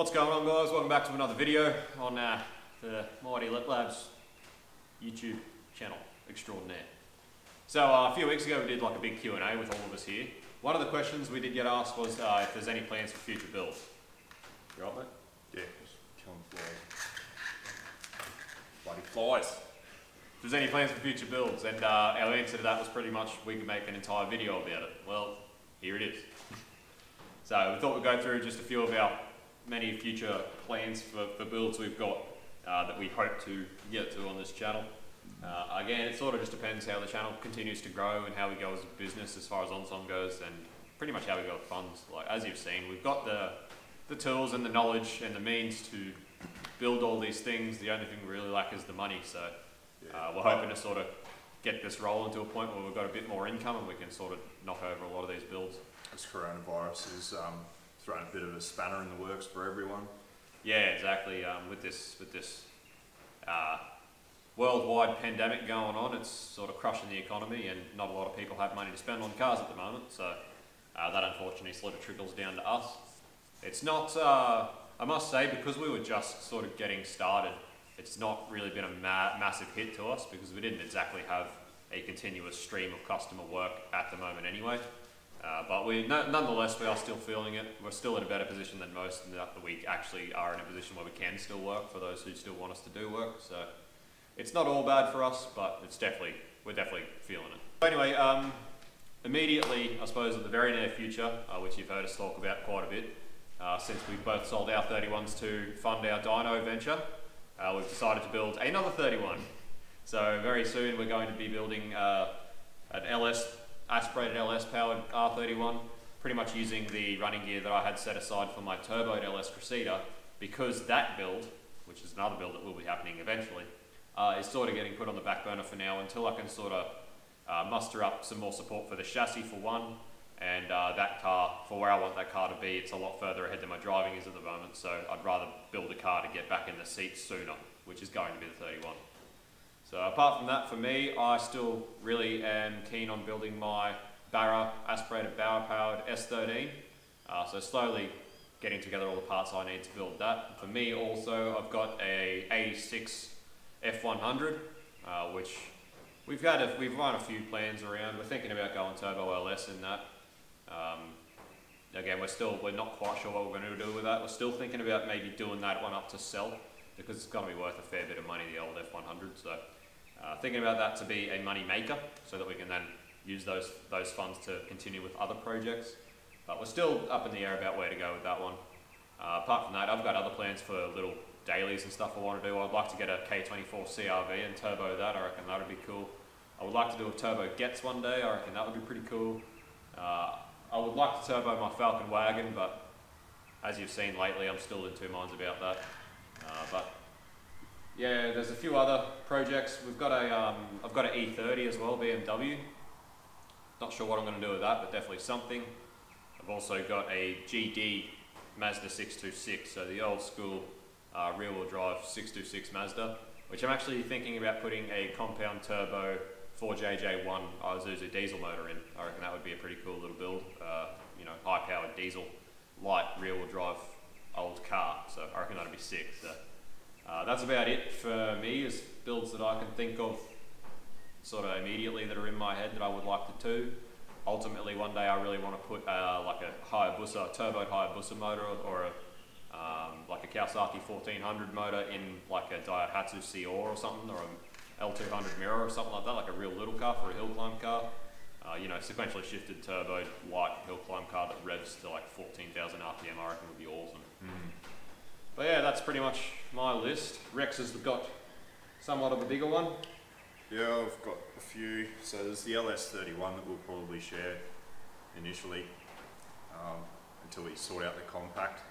What's going on, guys? Welcome back to another video on the Mighty Lit Labs YouTube channel extraordinaire. So a few weeks ago we did like a big Q&A with all of us here. One of the questions we did get asked was if there's any plans for future builds. You right, mate? Yeah, just killing flies. Bloody flies. If there's any plans for future builds, and our answer to that was pretty much we could make an entire video about it. Well, here it is. So we thought we'd go through just a few of our many future plans for builds we've got that we hope to get to on this channel. Again, it sort of just depends how the channel continues to grow and how we go as a business as far as OnSong goes, and pretty much how we go with funds. Like as you've seen, we've got the tools and the knowledge and the means to build all these things. The only thing we really lack is the money. So we're hoping to sort of get this rolling to a point where we've got a bit more income and we can sort of knock over a lot of these builds. This coronavirus is throwing a bit of a spanner in the works for everyone. Yeah, exactly. With this worldwide pandemic going on, it's sort of crushing the economy, and not a lot of people have money to spend on cars at the moment. So that unfortunately sort of trickles down to us. It's not, I must say, because we were just sort of getting started, it's not really been a massive hit to us because we didn't exactly have a continuous stream of customer work at the moment anyway. But nonetheless, we are still feeling it. We're still in a better position than most, in that we actually are in a position where we can still work for those who still want us to do work. So it's not all bad for us, but we're definitely feeling it. Anyway, immediately, I suppose in the very near future, which you've heard us talk about quite a bit, since we've both sold our 31s to fund our dyno venture, we've decided to build another 31. So very soon we're going to be building an aspirated LS powered R31, pretty much using the running gear that I had set aside for my turboed LS Crusader, because that build, which is another build that will be happening eventually, is sort of getting put on the back burner for now until I can sort of muster up some more support for the chassis for one, and that car, for where I want that car to be, it's a lot further ahead than my driving is at the moment, so I'd rather build a car to get back in the seat sooner, which is going to be the 31. So apart from that, for me, I still really am keen on building my Barra, aspirated Barra powered S13. So slowly getting together all the parts I need to build that. For me also, I've got a 86 F100, which we've run a few plans around. We're thinking about going turbo LS in that. Again, we're not quite sure what we're going to do with that. We're still thinking about maybe doing that one up to sell, because it's going to be worth a fair bit of money, the old F100. So thinking about that to be a money maker, so that we can then use those funds to continue with other projects. But we're still up in the air about where to go with that one. Apart from that, I've got other plans for little dailies and stuff I want to do. I'd like to get a K24 CRV and turbo that. I reckon that would be cool. I would like to do a turbo Getz one day. I reckon that would be pretty cool. I would like to turbo my Falcon wagon, but as you've seen lately, I'm still in two minds about that. But yeah, there's a few other projects. I've got an E30 as well, BMW. Not sure what I'm going to do with that, but definitely something. I've also got a GD Mazda 626, so the old school rear-wheel drive 626 Mazda, which I'm actually thinking about putting a compound turbo 4JJ1 Isuzu diesel motor in. I reckon that would be a pretty cool little build. You know, high-powered diesel, light rear-wheel drive old car. So I reckon that'd be sick. So that's about it for me as builds that I can think of sort of immediately that are in my head that I would like to do. Ultimately, one day I really want to put like a Hayabusa, turboed Hayabusa motor, or like a Kawasaki 1400 motor in like a Daihatsu Seor or something, or a L200 Mirror or something like that, like a real little car for a hill climb car. You know, sequentially shifted turboed light hill climb car that revs to like 14,000 RPM, I reckon would be awesome. But yeah, that's pretty much my list. Rex has got somewhat of a bigger one. Yeah, I've got a few. So there's the LS31 that we'll probably share initially until we sort out the compact.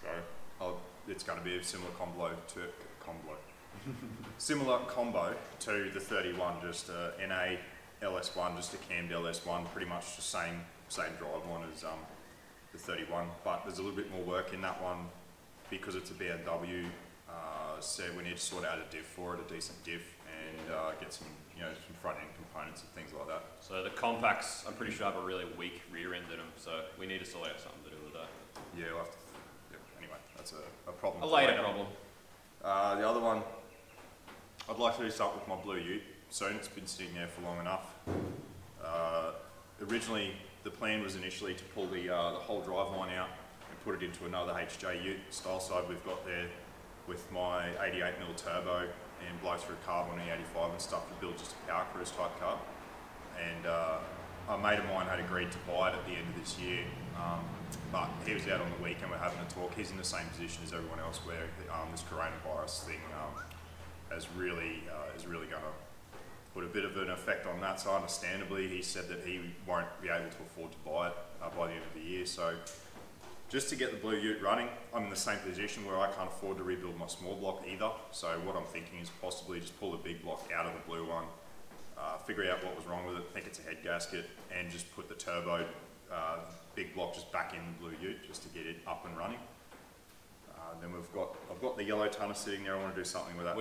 So it's going to be a similar similar combo to the 31, just a NA LS1, just a cammed LS1, pretty much the same drive one as the 31, but there's a little bit more work in that one because it's a BMW. So we need to sort out a diff for it, a decent diff, and get some front end components and things like that. So the compacts, I'm pretty sure have a really weak rear end in them, so we need to sort out something to do with that. Yeah, we'll have to. Yeah, anyway, that's a problem. A later problem. The other one, I'd like to do something with my blue ute soon. It's been sitting there for long enough. Originally, the plan was initially to pull the whole driveline out and put it into another HJ ute style side we've got there with my 88mm turbo and blow through carb on E85 and stuff to build just a power cruise type car. And a mate of mine had agreed to buy it at the end of this year, but he was out on the weekend, we're having a talk. He's in the same position as everyone else where this coronavirus thing is really going to put a bit of an effect on that. So understandably, he said that he won't be able to afford to buy it by the end of the year. So just to get the blue ute running, I'm in the same position where I can't afford to rebuild my small block either. So what I'm thinking is possibly just pull the big block out of the blue one, figure out what was wrong with it, think it's a head gasket, and just put the turbo big block just back in the blue ute just to get it up and running. Then I've got the yellow tonner sitting there. I want to do something with that.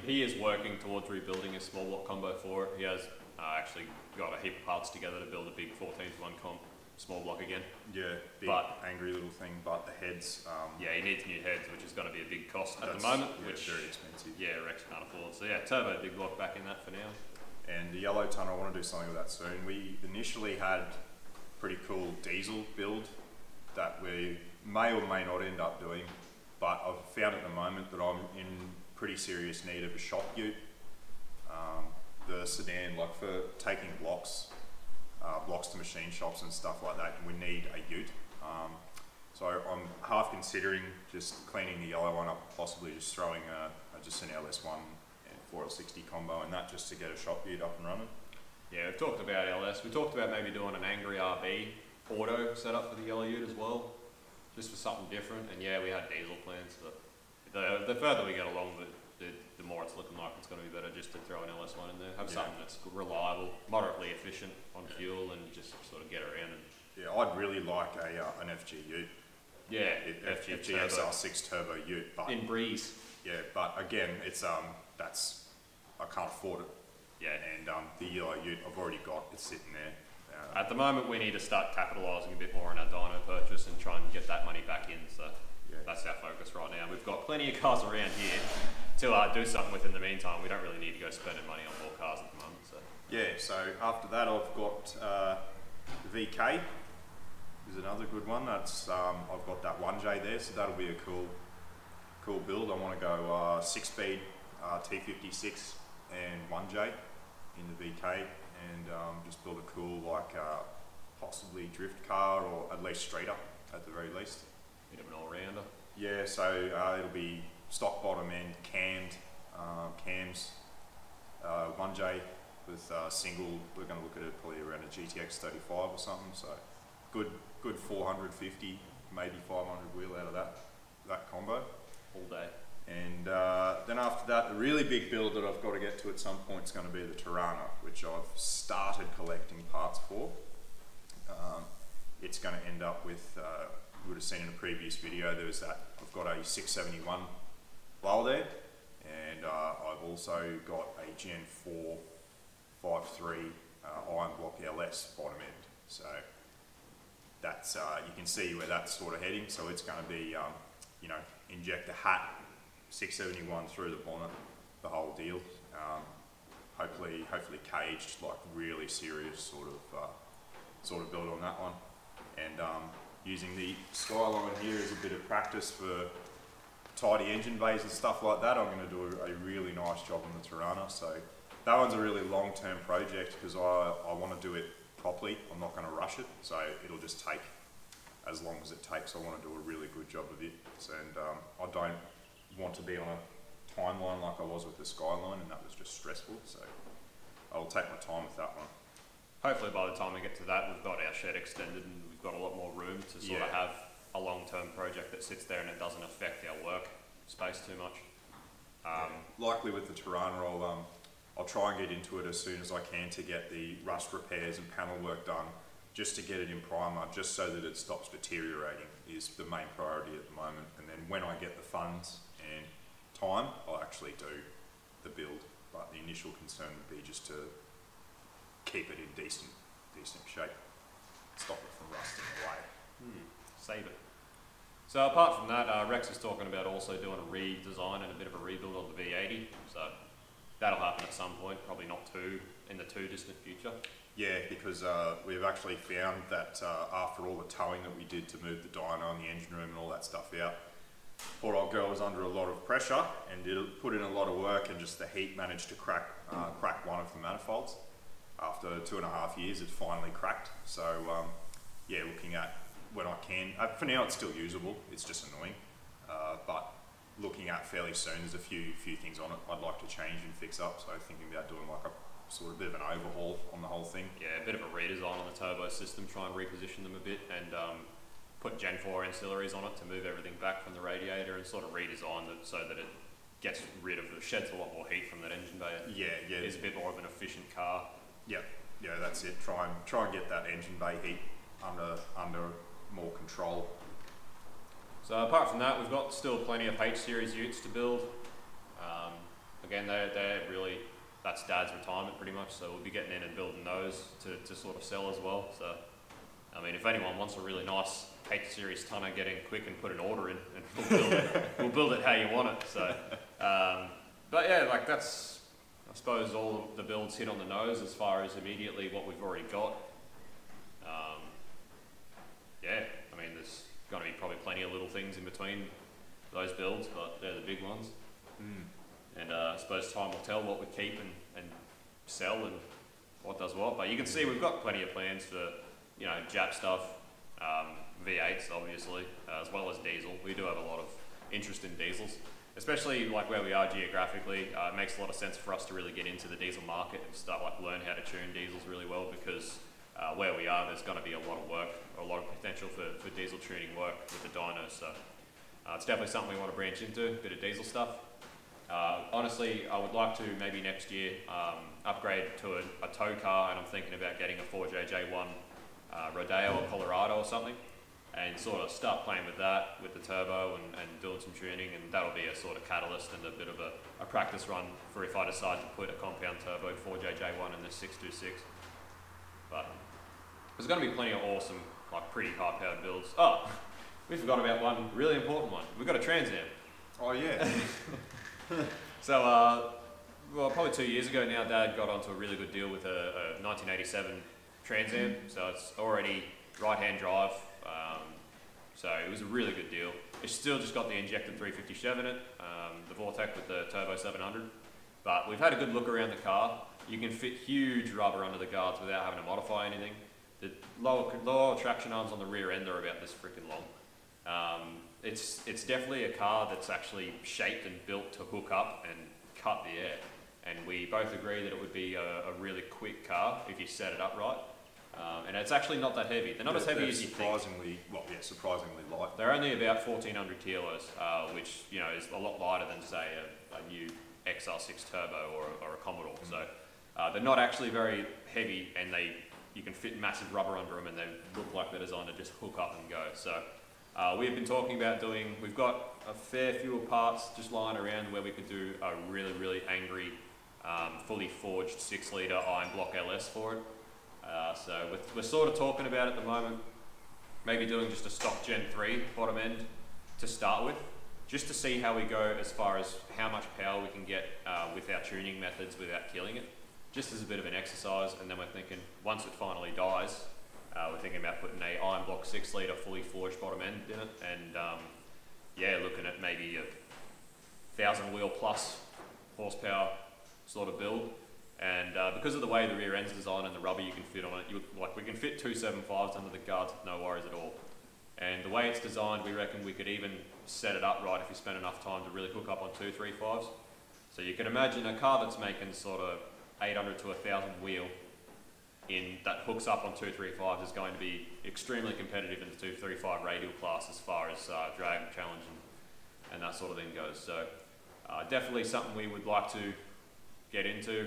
He is working towards rebuilding a small block combo for it. He has actually got a heap of parts together to build a big 14:1 comp small block again. Yeah, big angry little thing, but the heads. Yeah, he needs new heads, which is going to be a big cost at the moment. Yeah, which very expensive. Yeah, Rex can't afford. So yeah, turbo big block back in that for now. And the yellow tonner, I want to do something with that soon. We initially had pretty cool diesel build that we may or may not end up doing. But I've found at the moment that I'm in pretty serious need of a shop ute. The sedan, like for taking blocks to machine shops and stuff like that, we need a ute. So I'm half considering just cleaning the yellow one up, possibly just throwing just an LS1 and 4L60 combo and that just to get a shop ute up and running. Yeah, we've talked about LS. We talked about maybe doing an Angry RB auto setup for the yellow ute as well, just for something different. And yeah, we had diesel plans, but the further we get along, the more it's looking like it's going to be better just to throw an LS1 in there. Have something that's reliable, moderately efficient on fuel, and just sort of get around. And yeah, I'd really like an FG ute. Yeah, FG SR6 turbo ute, but in Breeze. Yeah, but again, it's that's I can't afford it. Yeah, and the yellow ute I've already got, it's sitting there. At the moment, we need to start capitalising a bit more on our dyno purchase and try and get that money back in. So that's our focus right now. We've got plenty of cars around here to do something with in the meantime. We don't really need to go spending money on more cars at the moment. So yeah. So after that, I've got VK. Is another good one. That's I've got that 1J there, so that'll be a cool build. I want to go 6-speed T56 and 1J in the VK, and just build a cool possibly drift car, or at least streeter at the very least. Bit of an all-rounder. Yeah, so it'll be stock bottom end, cammed cams, 1J with single. We're going to look at it probably around a GTX 35 or something. So good 450, maybe 500 wheel out of that combo. All day. And then after that, the really big build that I've got to get to at some point is going to be the Tirana, which I've started collecting parts for. It's going to end up with, you would have seen in a previous video, there was that, I've got a 671 blower there, and I've also got a Gen 4 5.3 iron block LS bottom end. So that's, you can see where that's sort of heading. So it's going to be, inject a hat, 671 through the bonnet, the whole deal. Hopefully caged, like really serious sort of build on that one. And using the Skyline here as a bit of practice for tidy engine bays and stuff like that, I'm going to do a really nice job on the Tirana. So that one's a really long-term project because I want to do it properly. I'm not going to rush it, so it'll just take as long as it takes. I want to do a really good job of it, and I don't want to be on a timeline like I was with the Skyline, and that was just stressful. So I'll take my time with that one. Hopefully by the time we get to that, we've got our shed extended and we've got a lot more room to sort of have a long-term project that sits there and it doesn't affect our work space too much. Likely with the Tirana, I'll try and get into it as soon as I can to get the rust repairs and panel work done, just to get it in primer, just so that it stops deteriorating is the main priority at the moment. And then when I get the funds and time, I'll actually do the build. But the initial concern would be just to keep it in decent shape, stop it from rusting away. Save it. So apart from that, Rex is talking about also doing a redesign and a bit of a rebuild on the V80. So that'll happen at some point, probably not in the too distant future. Yeah, because we've actually found that after all the towing that we did to move the dyno and the engine room and all that stuff out, poor old girl was under a lot of pressure and put in a lot of work, and just the heat managed to crack one of the manifolds. After 2.5 years, it finally cracked. So yeah, looking at when I can. For now, it's still usable. It's just annoying, but looking at fairly soon, there's a few things on it I'd like to change and fix up. So thinking about doing like a sort of bit of an overhaul on the whole thing. Yeah, a bit of a redesign on the turbo system, try and reposition them a bit, and put Gen 4 ancillaries on it to move everything back from the radiator and sort of redesign it so that it gets rid of sheds a lot more heat from that engine bay. Yeah. It's a bit more of an efficient car. Yeah, that's it. Try and get that engine bay heat under more control. So apart from that, we've got still plenty of H-Series utes to build. Again, they're really, that's Dad's retirement pretty much, so we'll be getting in and building those to sort of sell as well. So, I mean, if anyone wants a really nice H-Series tonner, get in quick and put an order in, and we'll build it. We'll build it how you want it. So, but yeah, like that's, I suppose all of the builds hit on the nose as far as immediately what we've already got. Yeah, I mean, there's going to be probably plenty of little things in between those builds, but they're the big ones. And I suppose time will tell what we keep and sell and what does what. But you can see we've got plenty of plans for, you know, Jap stuff, V8s obviously, as well as diesel. We do have a lot of interest in diesels, especially like where we are geographically. It makes a lot of sense for us to really get into the diesel market and start like learn how to tune diesels really well, because where we are, there's going to be a lot of work, or a lot of potential for diesel tuning work with the dyno. So it's definitely something we want to branch into, a bit of diesel stuff. Honestly, I would like to maybe next year upgrade to a tow car, and I'm thinking about getting a 4JJ1 Rodeo or Colorado or something, and sort of start playing with that, with the turbo and doing some tuning, and that'll be a sort of catalyst and a bit of a practice run for if I decide to put a compound turbo 4JJ1 in the 626. But there's going to be plenty of awesome, like pretty high-powered builds. Oh, we forgot about one really important one. We've got a Trans Am. Oh yeah. So, well, probably 2 years ago now, Dad got onto a really good deal with a 1987 Trans Am. So it's already right-hand drive. So it was a really good deal. It's still just got the injected 357 in it, the Vortec with the Turbo 700. But we've had a good look around the car. You can fit huge rubber under the guards without having to modify anything. The lower traction arms on the rear end are about this freaking long. It's definitely a car that's actually shaped and built to hook up and cut the air. And we both agree that it would be a really quick car if you set it up right. And it's actually not that heavy. They're not as heavy as you think. Surprisingly light. They're only about 1,400 kilos, which, you know, is a lot lighter than, say, a new XR6 Turbo or a Commodore. So they're not actually very heavy, and you can fit massive rubber under them, and they look like they're designed to just hook up and go. So we've been talking about we've got a fair few parts just lying around where we could do a really, really angry, fully forged 6-litre iron block LS for it. So we're sort of talking about at the moment, maybe doing just a stock Gen 3 bottom end to start with, just to see how we go as far as how much power we can get with our tuning methods without killing it, just as a bit of an exercise. And then we're thinking, once it finally dies, we're thinking about putting a iron block 6-litre fully forged bottom end in it, and yeah, looking at maybe a 1,000 wheel plus horsepower sort of build. And because of the way the rear end's designed and the rubber you can fit on it, we can fit 275s under the guards with no worries at all. And the way it's designed, we reckon we could even set it up right if you spend enough time to really hook up on 235s. So you can imagine a car that's making sort of 800 to 1,000 wheel that hooks up on 235s is going to be extremely competitive in the 235 radial class as far as drag challenge and that sort of thing goes. So definitely something we would like to get into.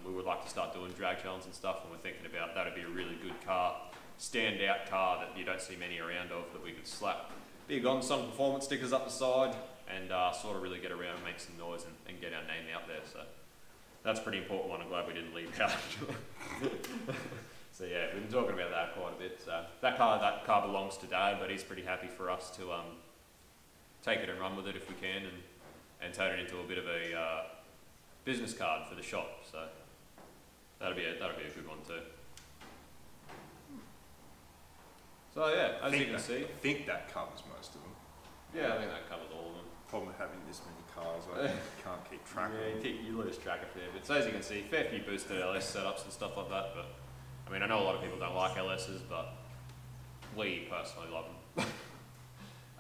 We would like to start doing drag challenge and stuff, and we're thinking about that'd be a really good car, standout car that you don't see many around of, that we could slap big on some performance stickers up the side and sort of really get around and make some noise and get our name out there. So that's a pretty important one. I'm glad we didn't leave out. So yeah, we've been talking about that quite a bit. So that car belongs to Dad, but he's pretty happy for us to take it and run with it if we can, and turn it into a bit of a business card for the shop. So that'll be a good one too. So yeah, as you can see, I think that covers most of them. yeah, I think that covers all of them. Problem with having this many cars, I can't keep track of them. You lose track of fair bit. So as you can see, fair few boosted LS setups and stuff like that. But I mean, I know a lot of people don't like LSs, but we personally love them.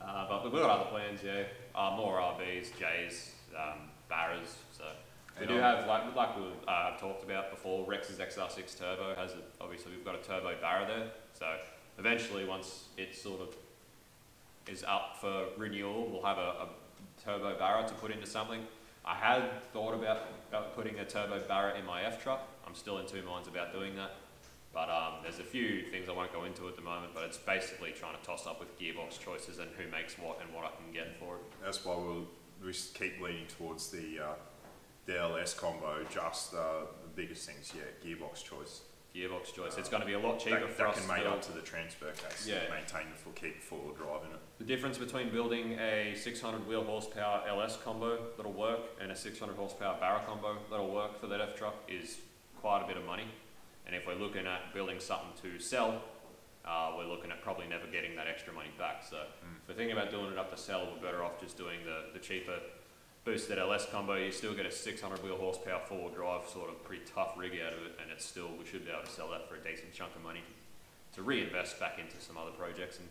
But we've got other plans, yeah. More RBs, J's, Barras. So we do have, like we've talked about before, Rex's XR6 Turbo has obviously we've got a turbo Barra there. So eventually, once it sort of is up for renewal, we'll have a turbo Barra to put into something. I had thought about putting a turbo Barra in my F truck. I'm still in two minds about doing that. But there's a few things I won't go into at the moment, but it's basically trying to toss up with gearbox choices and who makes what and what I can get for it. That's why we keep leaning towards the LS combo, just the biggest things, yeah, gearbox choice. Gearbox choice. It's going to be a lot cheaper for us that to can make build. up to the transfer case, Yeah. maintain keep four-wheel drive in it. The difference between building a 600 wheel horsepower LS combo that'll work and a 600 horsepower Barra combo that'll work for that F truck is quite a bit of money. And if we're looking at building something to sell, we're looking at probably never getting that extra money back. So if we're thinking about doing it up to sell, we're better off just doing the cheaper boosted LS combo. You still get a 600 wheel horsepower four-wheel drive, sort of pretty tough rig out of it, and it's still, we should be able to sell that for a decent chunk of money to reinvest back into some other projects. And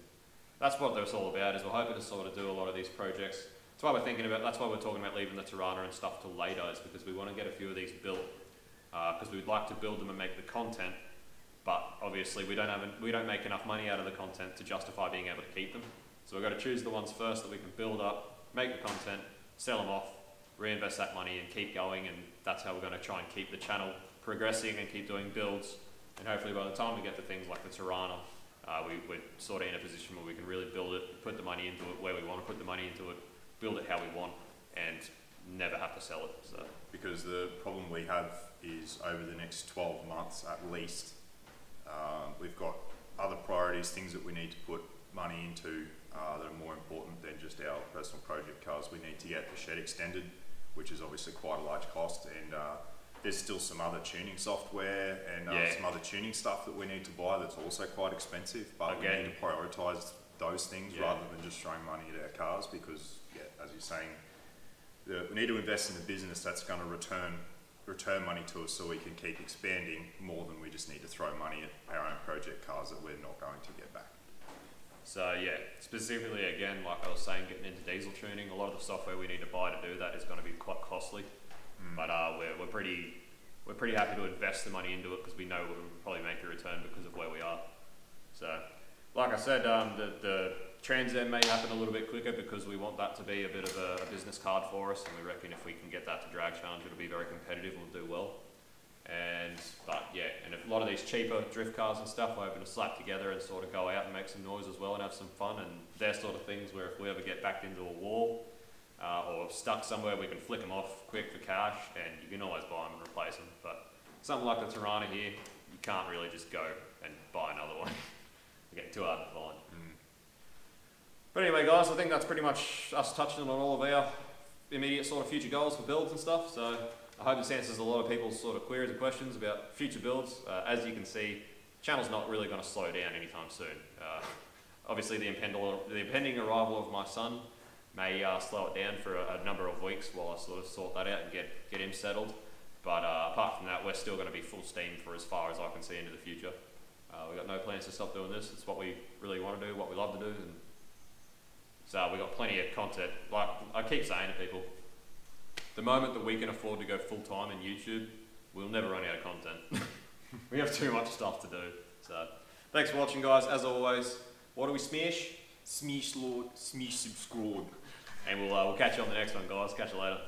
that's what it's all about, is we're hoping to sort of do a lot of these projects. That's why we're thinking about, that's why we're talking about leaving the Tirana and stuff till later, is because we want to get a few of these built, because we'd like to build them and make the content, but obviously we don't make enough money out of the content to justify being able to keep them. So we've got to choose the ones first that we can build up, make the content, sell them off, reinvest that money and keep going, and that's how we're going to try and keep the channel progressing and keep doing builds. And hopefully by the time we get to things like the Tirana, we're sort of in a position where we can really build it, put the money into it where we want to put the money into it, build it how we want, and never have to sell it. So. Because the problem we have is over the next 12 months at least, we've got other priorities, things that we need to put money into that are more important than just our personal project cars. We need to get the shed extended, which is obviously quite a large cost, and there's still some other tuning software and some other tuning stuff that we need to buy that's also quite expensive, but we need to prioritise those things rather than just throwing money at our cars, because as you're saying, we need to invest in a business that's going to return money to us, so we can keep expanding more than we just need to throw money at our own project cars that we're not going to get back. So yeah, specifically again, like I was saying, getting into diesel tuning, a lot of the software we need to buy to do that is going to be quite costly. But we're pretty happy to invest the money into it because we know we'll probably make a return because of where we are. So, like I said, the Trans Am may happen a little bit quicker because we want that to be a bit of a business card for us, and we reckon if we can get that to Drag Challenge, it'll be very competitive and we'll do well. But yeah, and if a lot of these cheaper drift cars and stuff, we're hoping to slap together and sort of go out and make some noise as well and have some fun, and they're sort of things where if we ever get backed into a wall or stuck somewhere, we can flick them off quick for cash, and you can always buy them and replace them. But something like the Tirana here, you can't really just go and buy another one. They're getting too hard to find. But anyway guys, I think that's pretty much us touching on all of our immediate sort of future goals for builds and stuff. So I hope this answers a lot of people's sort of queries and questions about future builds. As you can see, the channel's not really going to slow down anytime soon. Obviously the impending arrival of my son may slow it down for a number of weeks while I sort of sort that out and get him settled. But apart from that, we're still going to be full steam for as far as I can see into the future. We've got no plans to stop doing this. It's what we really want to do, what we love to do. And so we've got plenty of content. Like I keep saying to people, the moment that we can afford to go full time in YouTube, we'll never run out of content. We have too much stuff to do. So thanks for watching guys. As always, what do we smash? Smash Lord, smash subscribe. And we'll catch you on the next one guys. Catch you later.